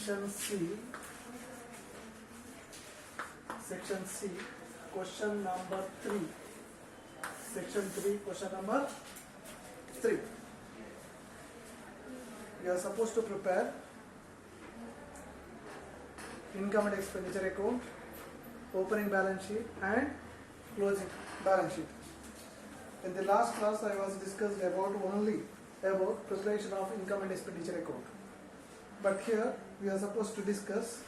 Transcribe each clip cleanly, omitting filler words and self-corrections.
Section C, question number 3. Section 3, question number 3. You are supposed to prepare income and expenditure account, opening balance sheet and closing balance sheet. In the last class I was discussed only about preparation of income and expenditure account. But here we are supposed to discuss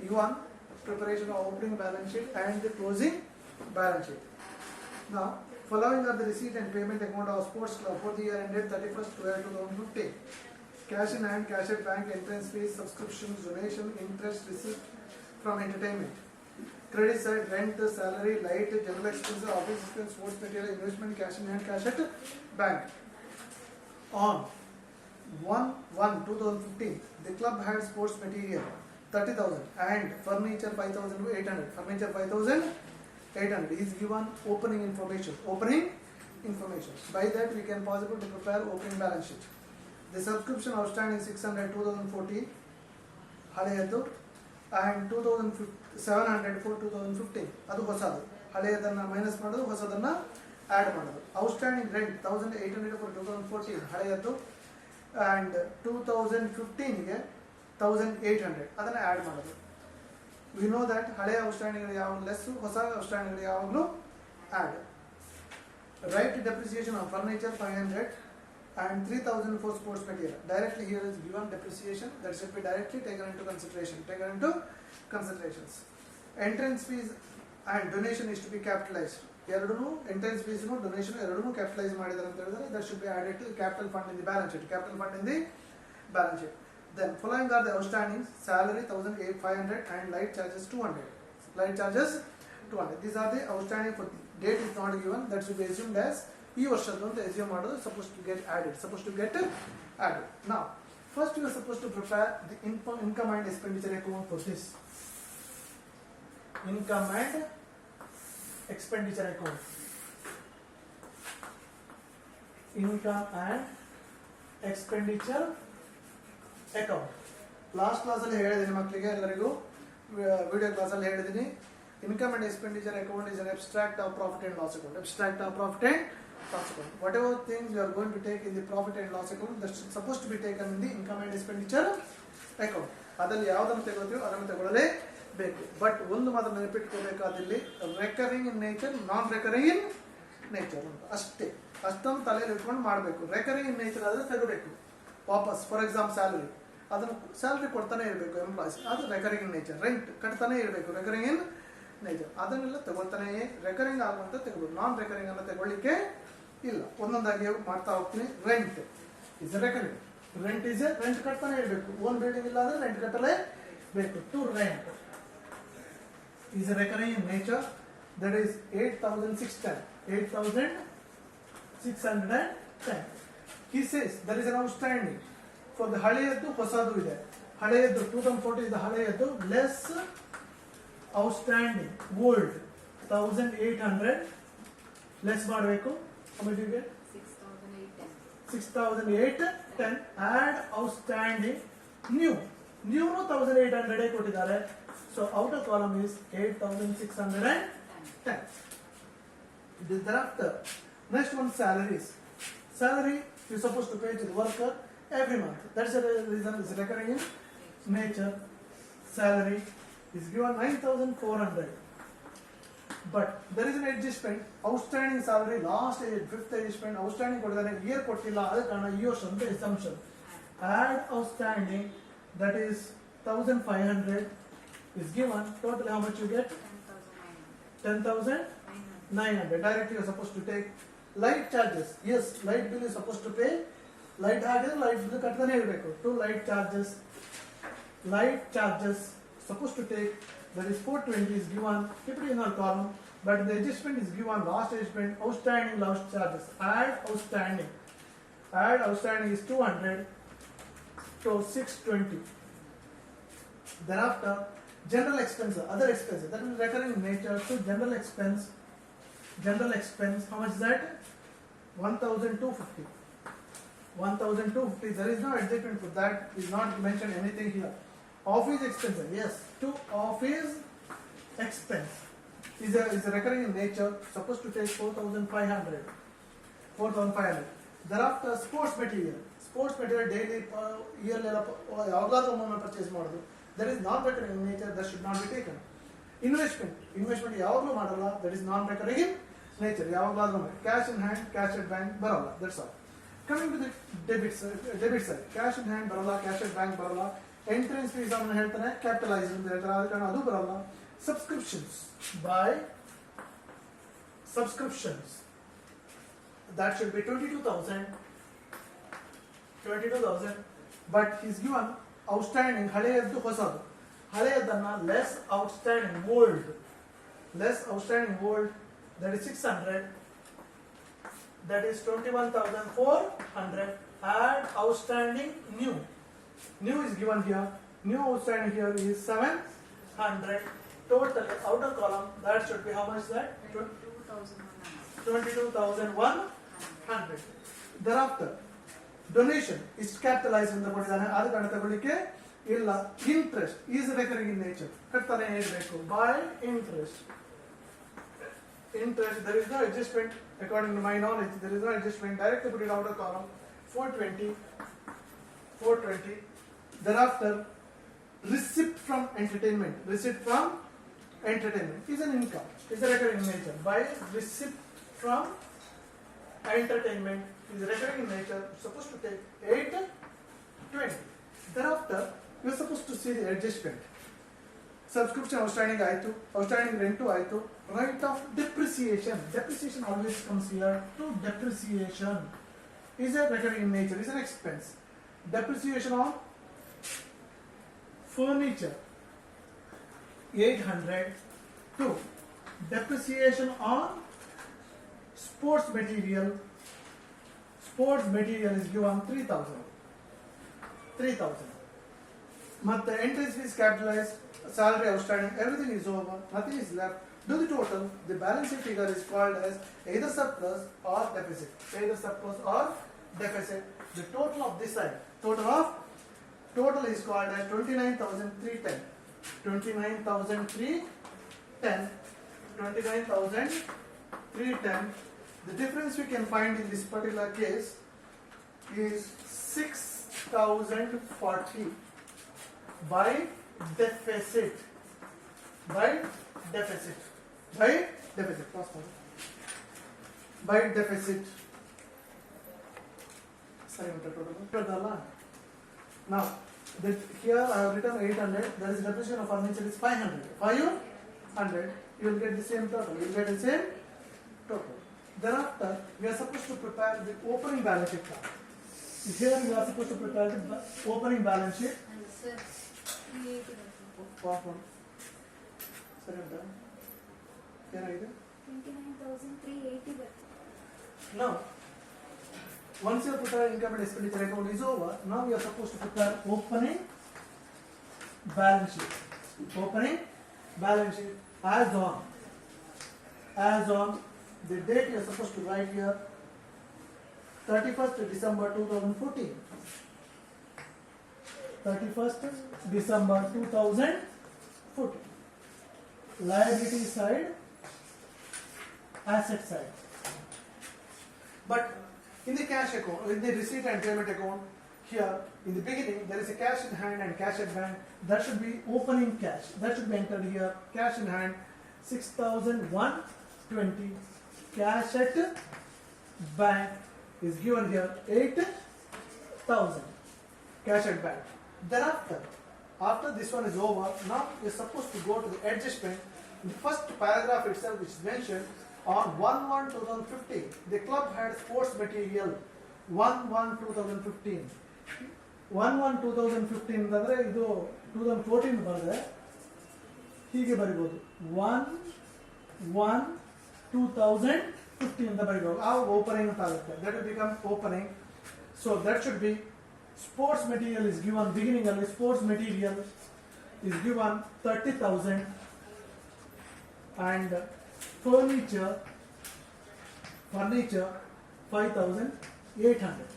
one preparation of opening balance sheet and the closing balance sheet. Now, following are the receipt and payment account of sports club for the year ended 31st/12/2015. Cash in hand, cash at bank, entrance fees, subscriptions, donation, interest, receipt from entertainment. Credit side, rent, salary, light, general expenses, office expense, sports material, investment, cash in hand, cash at bank. On 1/1/2015, the club had sports material 30,000 and furniture 5,800. Furniture 5,800 is given opening information. By that we can possible to prepare opening balance sheet. The subscription outstanding 600 2014 ಹಳೆಯದ್ದು and 2700 for 2015 ಅದು ಹೊಸದು. ಹಳೆಯದನ್ನ minus ಮಾಡೋದು, ಹೊಸದನ್ನ add ಮಾಡೋದು. Outstanding rent 1800 for 2014 ಹಳೆಯದ್ದು and 2015 ಗೆ 1800 ಅದನ್ನ add ಮಾಡೋದು. We know that ಹಳೆಯ outstanding ಯಾವಾಗಲೂ ಲೆಸ್, ಹೊಸ ಔಟ್ಸ್ಟ್ಯಾಂಡಿಂಗ್ ಯಾವಾಗಲೂ add. Right depreciation of furniture 500 and 3,000 for sports material. Directly here is given depreciation that should be directly taken into considerations. Entrance fees and donation is to be capitalized. ಎರಡೂ entrance fees donation ಎರಡೂ capitalise ಮಾಡಿದ್ದಾರೆ ಅಂತ ಹೇಳಿದ್ರೆ that should be added to capital fund in the balance sheet. Then following are the outstanding salary 1,500 and light charges 200. These are the outstanding for date is not given, that should be assumed as ಈ ವರ್ಷದ್ದು ಅಂತ assume ಮಾಡೋದು, supposed to get added. Now first you are supposed to prepare the income and expenditure account for this. Income and expenditure account. Income and expenditure account. Last class ಅಲ್ಲಿ ಹೇಳಿದ್ದೀನಿ ಮಕ್ಕಳಿಗೆ ಎಲ್ಲರಿಗೂ, video class ಅಲ್ಲಿ ಹೇಳಿದ್ದೀನಿ. Income and expenditure account is an abstract of profit and loss account. Whatever things you are going to take in the profit and loss account, that is supposed to be taken in the income and expenditure account. ಅದರಲ್ಲಿ ಯಾವುದನ್ನು ತಗೊಳ್ತೀವೋ ಅದನ್ನು ತಗೊಳ್ಳಲೇಬೇಕು. But ಒಂದು ಮಾತ್ರ ನೆನಪಿಟ್ಕೋಬೇಕಾದಲ್ಲಿ recurring in nature, non recurring in nature ಅಂತ ಅಷ್ಟೊಂದು ತಲೆಯಲ್ಲಿ ಇಟ್ಕೊಂಡು ಮಾಡಬೇಕು. ರೆಕರಿಂಗ್ ಇನ್ ನೇಚರ್ ಆದರೆ ತಗೋಬೇಕು ವಾಪಸ್. ಫಾರ್ ಎಕ್ಸಾಂಪಲ್ ಸ್ಯಾಲರಿ ಕೊಡ್ತಾನೆ ಇರಬೇಕು ಎಂಪ್ಲಾಯ್ಸ್, ಅದು ರೆಕರಿಂಗ್ ಇನ್ ನೇಚರ್. ರೆಂಟ್ ಕಟ್ತಾನೆ ಇರಬೇಕು, ರೆಕರಿಂಗ್ ಇನ್ ನೇಚರ್. ಅದನ್ನೆಲ್ಲ ತಗೊಳ್ತಾನೆ ರೆಕರಿಂಗ್ ಆಗುವಂತ ತಗೋಬೇಕು. ನಾನ್ ರೆಕರಿಂಗ್ ಅನ್ನ ತಗೊಳ್ಳಿಕ್ಕೆ ಇಲ್ಲ. ಒಂದೊಂದಾಗಿ ಮಾಡ್ತಾ ಹೋಗ್ತೀನಿ. Rent is recurring. ರೆಂಟ್ ಕಟ್ತಾನೆ ಇರಬೇಕು. ಓನ್ ಬಿಲ್ಡಿಂಗ್ ಇಲ್ಲ ಅಂದ್ರೆ ರೆಂಟ್ ಕಟ್ಟಲೇಬೇಕು. To rent is a recurring in nature, that is 8,610. He says there is an outstanding for the ಹಳೆಯದ್ದು ಹೊಸದು ಇದೆ. ಹಳೆಯದ್ದು 2014 is the ಹಳೆಯದ್ದು less outstanding old 1,800 less ಮಾಡಬೇಕು. How much you get? 6,810. add outstanding new 1,800 ಕೊಟ್ಟಿದ್ದಾರೆ. So outer column is 8,610. Thereafter, next one salaries. Salary you are supposed to pay to the worker every month. That's the reason it's recurring in nature. Salary is given 9,400. But there is an adjustment. Outstanding salary last fifth adjustment. Outstanding ಕೊಟ್ಟಿದ್ದಾನೆ, year ಕೊಟ್ಟಿಲ್ಲ, ಅದಕ್ಕೆ ಕಾರಣ ಈ ವರ್ಷ ಅಂತ assumption. Add outstanding, that is 1,500 is given. Total how much you get? 10,900. Directly you are supposed to take. Light charges, yes, light bill is supposed to pay. Light bill ಕಟ್ತಾನೆ ಇರಬೇಕು. Two light charges supposed to take, that is 420 is given. Keep it in our column, but the adjustment is given last adjustment. Outstanding last charges. Add outstanding is 200 to 620. Thereafter general expenses, other expenses, that is recurring in nature. So general expense, how much is that? 1,250. There is no adjustment for that, is not mentioned anything here. Office expense, yes, to office expense is a recurring in nature, supposed to take 4,500. 4,500. Thereafter, sports material daily yearly ಯಾವಾಗಲಾದರೂ ಒಮ್ಮೊಮ್ಮೆ purchase ಮಾಡೋದು, that is non recurring in nature, that should not be taken. Investment ಯಾವಾಗಲೂ ಮಾಡಲ್ಲ, that is non recurring in nature, ಯಾವಾಗಲಾದರೂ cash in hand, cash at bank ಬರಲ್ಲ, that's all. Coming to the debit side, cash in hand ಬರಲ್ಲ, cash at bank ಬರಲ್ಲ, entrance fees ಅನ್ನು ಹೇಳ್ತಾನೆ, capitalized ಅಂತ ಹೇಳ್ತಾರೆ, ಆದ ಕಾರಣ ಅದು ಬರಲ್ಲ. Subscriptions that should be 22,000, but he's given outstanding ಹಳೆಯದ್ದು ಹೊಸದು, ಹಳೆಯದನ್ನ less outstanding old, that is 600, that is 21,400. Add outstanding new is given here, new outstanding here is 700. Total outer column, that should be how much that? 22,100. Thereafter, donation is capitalized in the ಕೊಟ್ಟಿದ್ದಾನೆ, ಆದ ಕಾರಣ ತಗೊಳ್ಳಿಕ್ಕೆ ಇಲ್ಲ. Interest is recurring in nature, ಕಟ್ತಾನೆ ಇರಬೇಕು. By interest, there is no adjustment according to my knowledge, there is no adjustment. Directly put it outer column, 420. Thereafter, receipt from entertainment is an income, is a recurring in nature. By receipt from entertainment is recurring in nature, supposed to take 820. Thereafter, you are supposed to see the adjustment. Subscription outstanding ಆಯಿತು, outstanding rent ಆಯಿತು, right of depreciation always comes here. To depreciation is a recurring in nature, is an expense. Depreciation on furniture 800. To depreciation on sports material is given 3,000. But entrance fees capitalized, salary outstanding, everything is over, nothing is left. Do the total. The balance sheet figure is called as either surplus or deficit. The total of this side, total is called as 29,310. 29,310. The difference we can find in this particular case is 6,040 by deficit. By deficit. Now, here I have written 800. There is depreciation of furniture is 500. 500. You will get the same total. Thereafter, we are supposed to prepare the opening balance sheet. Here we are supposed to prepare the opening balance sheet. ಏನಾಗಿದೆ? 29,380. Now, once you prepare income and expenditure account is over, now you are supposed to prepare opening balance sheet. As on the date you are supposed to write here, 31st December 2014. 31st December 2014. Liability side, asset side. But in the cash account, in the receipt and payment account, here in the beginning there is a cash in hand and cash at bank. That should be opening cash. That should be entered here. Cash in hand 6,120. Cash at bank is given here 8,000. Cash at bank. Thereafter, after this one is over, now you are supposed to go to the adjustment. In the first paragraph itself, which is mentioned on 1/1/2015, the club had sports material 1/1/2015. 1/1/2015 ಅಂದ್ರೆ ಇದು 2014 ಬರೆದ್ರೆ ಹೀಗೆ ಬರಿಬಹುದು 1/1/2015 ಅಂತ ಬರಿಬಹುದು. ಆ opening ಅಂತ ಆಗುತ್ತೆ. That will become opening. So that should be sports material is given beginning ಅಲ್ಲಿ sports material is given 30,000 and furniture 5,800.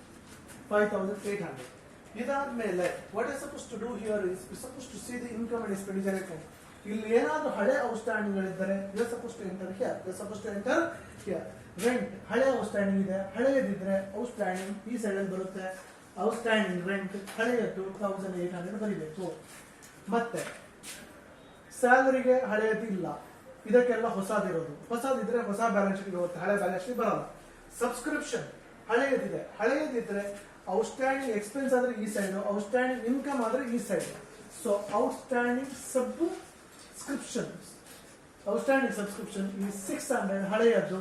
ಇದಾದ್ಮೇಲೆ what is suppose to do here is suppose to see the income and expenditure account. ಇಲ್ಲಿ ಏನಾದರೂ ಹಳೆ outstanding ಗಳಿದ್ದರೆ you suppose to enter here, you suppose to enter here. Rent ಹಳೆ outstanding ಇದೆ, ಹಳೆಯದಿದ್ರೆ outstanding ಈ side ಅಲ್ಲಿ ಬರುತ್ತೆ. ಔಟ್ಸ್ಟ್ಯಾಂಡಿಂಗ್ ರೆಂಟ್ ಹಳೆಯದ್ದು 1800 ಬರೀಬೇಕು. ಮತ್ತೆ ಸ್ಯಾಲರಿಗೆ ಹಳೆಯದಿಲ್ಲ, ಇದಕ್ಕೆಲ್ಲ ಹೊಸದಿರೋದು. ಹೊಸದಿದ್ರೆ ಹೊಸ ಬ್ಯಾಲೆನ್ಸ್ ಶೀಟ್ ಹೋಗುತ್ತೆ, ಹಳೆ ಬ್ಯಾಲೆನ್ಸ್ ಶೀಟ್ ಬರಲ್ಲ. ಸಬ್ಸ್ಕ್ರಿಪ್ಷನ್ ಹಳೆಯದಿದೆ, ಹಳೆಯದಿದ್ರೆ ಔಟ್ಸ್ಟ್ಯಾಂಡಿಂಗ್ ಎಕ್ಸ್ಪೆನ್ಸ್ ಆದ್ರೆ ಈ ಸೈಡ್, ಔಟ್ಸ್ಟ್ಯಾಂಡಿಂಗ್ ಇನ್ಕಮ್ ಆದ್ರೆ ಈ ಸೈಡ್. ಸೊ ಔಟ್ಸ್ಟ್ಯಾಂಡಿಂಗ್ ಸಬ್ಸ್ಕ್ರಿಪ್ಷನ್ ಈ 600 ಹಳೆಯದ್ದು,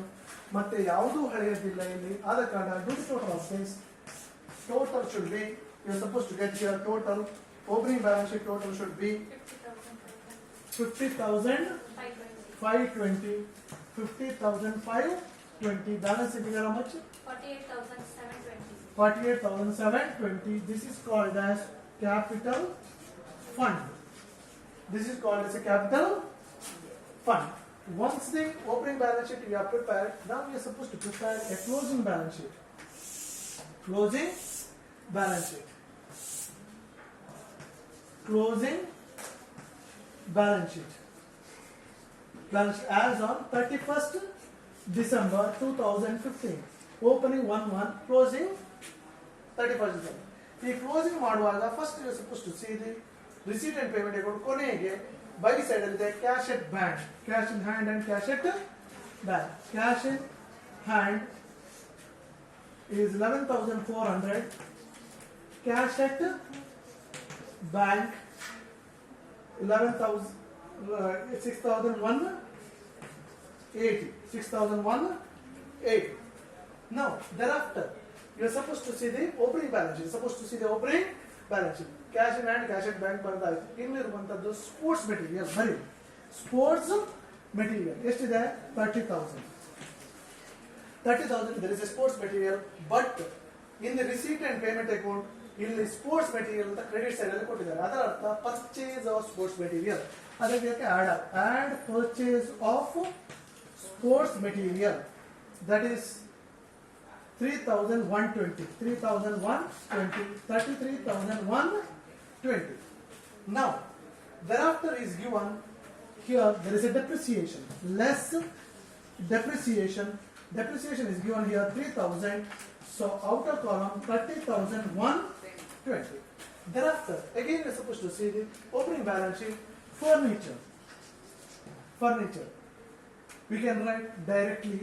ಮತ್ತೆ ಯಾವುದೂ ಹಳೆಯದಿಲ್ಲ ಇಲ್ಲಿ. ಆದ ಕಾರಣ due to total of this, total should be, you are supposed to get your total opening balance sheet total should be 50,520. 50,520. Balance sheet is how much? 48,720. 48,720. This is called as capital fund. This is called as a capital fund. Once the opening balance sheet you have prepared, now we are supposed to prepare a closing balance sheet. Closing balance sheet. Closing balance sheet. Balance sheet as on 31st December 2015. Opening 1/1, closing 31st December. ಈ closing ಮಾಡುವಾಗ first you suppose to see the receipt and payment account. ಕೊನೆಗೆ by side ಅಲ್ಲಿ cash at bank, cash in hand and cash at bank. Cash in hand is 11,400. Cash at bank 6,180. 6,180. Now thereafter you are supposed to see the opening balance sheet. Supposed to see the opening balance sheet. Cash in hand, cash at bank ಬರ್ದಾಯ್ತು. ಇನ್ನಿರುವಂತದ್ದು sports material. ಬರೀ sports material ಎಷ್ಟಿದೆ? 30,000. 30,000 there is a sports material, but in the receipt and payment account ಇಲ್ಲಿ sports material ಅಂತ credit side ಅಲ್ಲಿ ಕೊಟ್ಟಿದ್ದಾರೆ. ಅದರ ಅರ್ಥ ಪರ್ಚೇಸ್ ಆಫ್ ಸ್ಪೋರ್ಟ್ಸ್ ಮೆಟೀರಿಯಲ್. ಅದಕ್ಕೆ add purchase of sports material, that is 3,120. 33,120. Now thereafter is given here there is a depreciation, less depreciation. Depreciation is given here 3,000. So outer column 30,120. Thereafter again we are supposed to see the opening balance sheet. Furniture we can write directly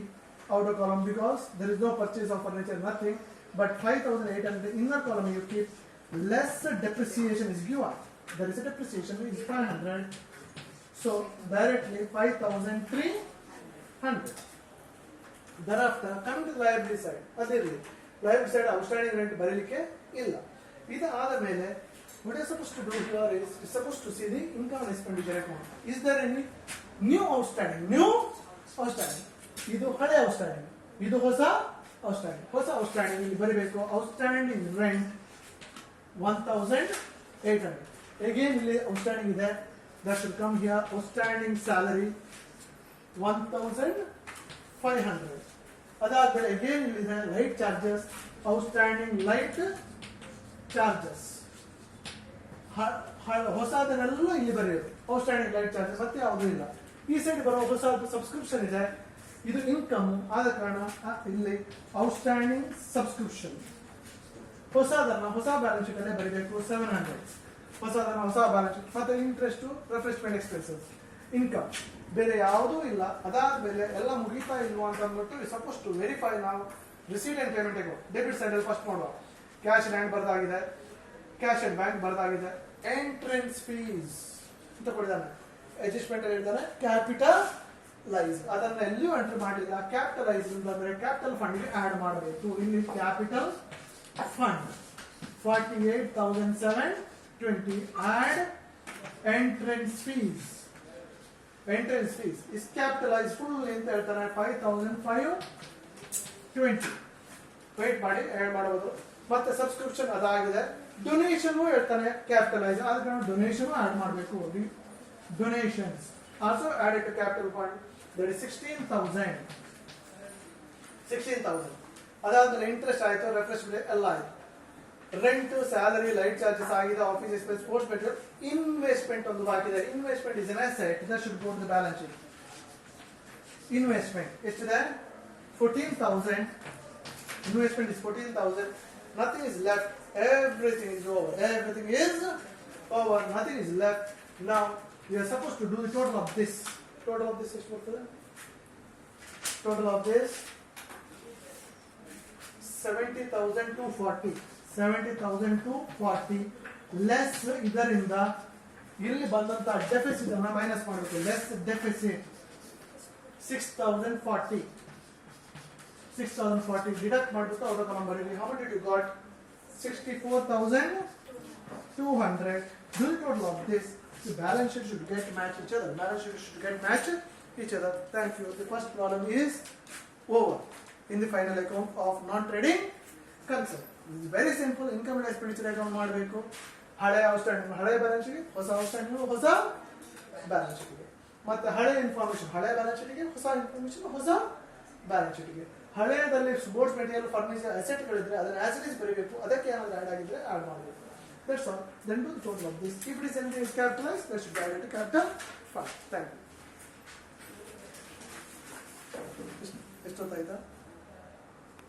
outer column because there is no purchase of furniture, nothing. But 5,800 inner column you keep. Less depreciation is given. There is a depreciation is 500. So directly 5,300. Thereafter coming to the liability side, ಅದೇ ರೀತಿ liability side outstanding rent ಬರೀಲಿಕ್ಕೆ ಇಲ್ಲ. ಇದಾದ ಮೇಲೆ what is supposed to do here is supposed to see the income and expenditure account. Is there any new outstanding? ಇದು ಹಳೆ outstanding, ಇದು ಹೊಸ ಔಟ್ಸ್ಟ್ಯಾಂಡಿಂಗ್. ಇಲ್ಲಿ ಬರೀಬೇಕು ಔಟ್ಸ್ಟ್ಯಾಂಡಿಂಗ್ ರೆಂಟ್ 1,800. again ಇಲ್ಲಿ ಔಟ್ಸ್ಟ್ಯಾಂಡಿಂಗ್ ಇದೆ, that should come here. Outstanding salary 1,500. ಅದಾದ್ಮೇಲೆ again ಇಲ್ಲಿದೆ light charges, outstanding light charges. ಹೊಸದನ್ನೆಲ್ಲ ಇಲ್ಲಿ ಬರೆಯೋದು ಔಟ್ಸ್ಟ್ಯಾಂಡಿಂಗ್ ಲೈಟ್ ಚಾರ್ಜಸ್, ಮತ್ತೆ ಯಾವುದೂ ಇಲ್ಲ. ಈ ಸೈಡ್ ಬರೋ ಹೊಸದು ಸಬ್ಸ್ಕ್ರಿಪ್ಷನ್ ಇದೆ, ಇದು ಇನ್ಕಮ್. ಆದ ಕಾರಣ ಇಲ್ಲಿ ಔಟ್ಸ್ಟ್ಯಾಂಡಿಂಗ್ ಸಬ್ಸ್ಕ್ರಿಪ್ಷನ್. ಹೊಸದನ್ನ ಹೊಸ ಬ್ಯಾಲೆನ್ಸ್ ಶೀಟ್ ಅಲ್ಲೇ ಬರೀಬೇಕು 700. ಹೊಸದನ್ನ ಹೊಸ ಬ್ಯಾಲೆನ್ಸ್ ಶೀಟ್. ಮತ್ತೆ ಇಂಟ್ರೆಸ್ಟ್, ರಿಫ್ರೆಶ್ಮೆಂಟ್ ಎಕ್ಸ್ಪೆನ್ಸಸ್, ಇನ್ಕಮ್, ಬೇರೆ ಯಾವುದೂ ಇಲ್ಲ. ಅದಾದ್ಮೇಲೆ ಎಲ್ಲ ಮುಗಿತಾ ಇಲ್ವಾ ಅಂತ ಅಂದ್ಬಿಟ್ಟು ಸಪೋಸ್ ಟು ವೆರಿಫೈ ನಾವು receipt and payment account. Debit side ಅಲ್ಲಿ ಫಸ್ಟ್ ಮಾಡುವ ಕ್ಯಾಶ್ ಇನ್ ಹ್ಯಾಂಡ್ ಬರ್ದಾಗಿದೆ, ಕ್ಯಾಶ್ ಅಂಡ್ ಬ್ಯಾಂಕ್ ಬರ್ದಾಗಿದೆ. ಎಂಟ್ರೆನ್ಸ್ ಫೀಸ್ ಅಂತ ಕೊಡಿದಾನೆ, ಅಡ್ಜಸ್ಟ್ಮೆಂಟ್ ಅಲ್ಲಿ ಹೇಳಿದಾನೆ ಕ್ಯಾಪಿಟಲೈಸ್. ಅದನ್ನ ಎಲ್ಲಿಯೂ ಎಂಟ್ರಿ ಮಾಡಿಲ್ಲ. ಕ್ಯಾಪಿಟಲೈಸ್ ಅಂತಂದ್ರೆ ಕ್ಯಾಪಿಟಲ್ ಫಂಡ್ ಗೆ ಆಡ್ ಮಾಡಬೇಕು. ಇಲ್ಲಿ capital fund 48,720. Add entrance fees. Entrance fees is capitalise full ಅಂತ ಹೇಳ್ತಾರೆ 5,520. ವೇಟ್ ಮಾಡಿ ಆಡ್ ಮಾಡಬಹುದು. ಮತ್ತೆ ಸಬ್ಸ್ಕ್ರಿಪ್ಷನ್ ಅದಾಗಿದೆ. ಡೊನೇಷನ್ ಹೇಳ್ತಾನೆ ಕ್ಯಾಪಿಟಲೈಸ್, ಆದ್ರೆ ನಾವು ಡೊನೇಷನ್ ಆಡ್ ಮಾಡಬೇಕು. Donations also added to capital fund, that is 16,000. ಅದಾದ್ಮೇಲೆ ಇಂಟ್ರೆಸ್ಟ್ ಆಯ್ತು, ರೆಫ್ರೆಶ್ಮೆಂಟ್ ಎಲ್ಲ ಆಯ್ತು. ರೆಂಟ್ ಸ್ಯಾಲರಿ ಲೈಟ್ ಚಾರ್ಜಸ್ ಆಗಿದೆ office expense sports material investment ಒಂದು ಬಾಕಿ ಇದೆ investment is an asset that should go to the balance sheet investment ಎಷ್ಟಿದೆ 14,000 investment is 14,000 nothing is left everything is over nothing is left now we are supposed to do the total of this ಎಷ್ಟು ಬರ್ತದೆ total of this 70,240 less ಇದರಿಂದ ಇಲ್ಲಿ ಬಂದಂತ deficit ಅನ್ನ minus ಮಾಡಬೇಕು less deficit 6,040 deduct ಮಾಡಿಬಿಟ್ಟು ಅವರ ಕಾಲಂ ಬರೀರಿ how much did you got 64,200 do the total of this the balance sheet should get match each other thank you the first problem is over in the final account of non trading concern this is very simple income and expenditure account ಮಾಡಬೇಕು ಹಳೆ outstanding ಹಳೆ balance sheet ಹೊಸ outstanding ಹೊಸ balance sheet ಮತ್ತೆ ಹಳೆ information ಹಳೆ balance ಶೀಟ್ಗೆ ಹೊಸ information ಹೊಸ ಬ್ಯಾಲೆನ್ಸ್ ಶೀಟ್ಗೆ ಹಳೆಯದಲ್ಲಿ ಸ್ಪೋರ್ಟ್ಸ್ ಮೆಟೀರಿಯಲ್ ಫರ್ನಿಚರ್ ಅಸೆಟ್ಗಳಿದ್ರೆ ಅದನ್ನ ಆಸ್ ಇಟ್ ಇಸ್ ಬರೀಬೇಕು ಅದಕ್ಕೆ ಏನಾದರೂ ಆಡ್ ಆಗಿದ್ರೆ ಆಡ್ ಮಾಡಬೇಕು that's all then do the total of this if it is anything is capitalise that should be added to capital fund thank you ಎಷ್ಟೊತ್ತಾಯ್ತಾ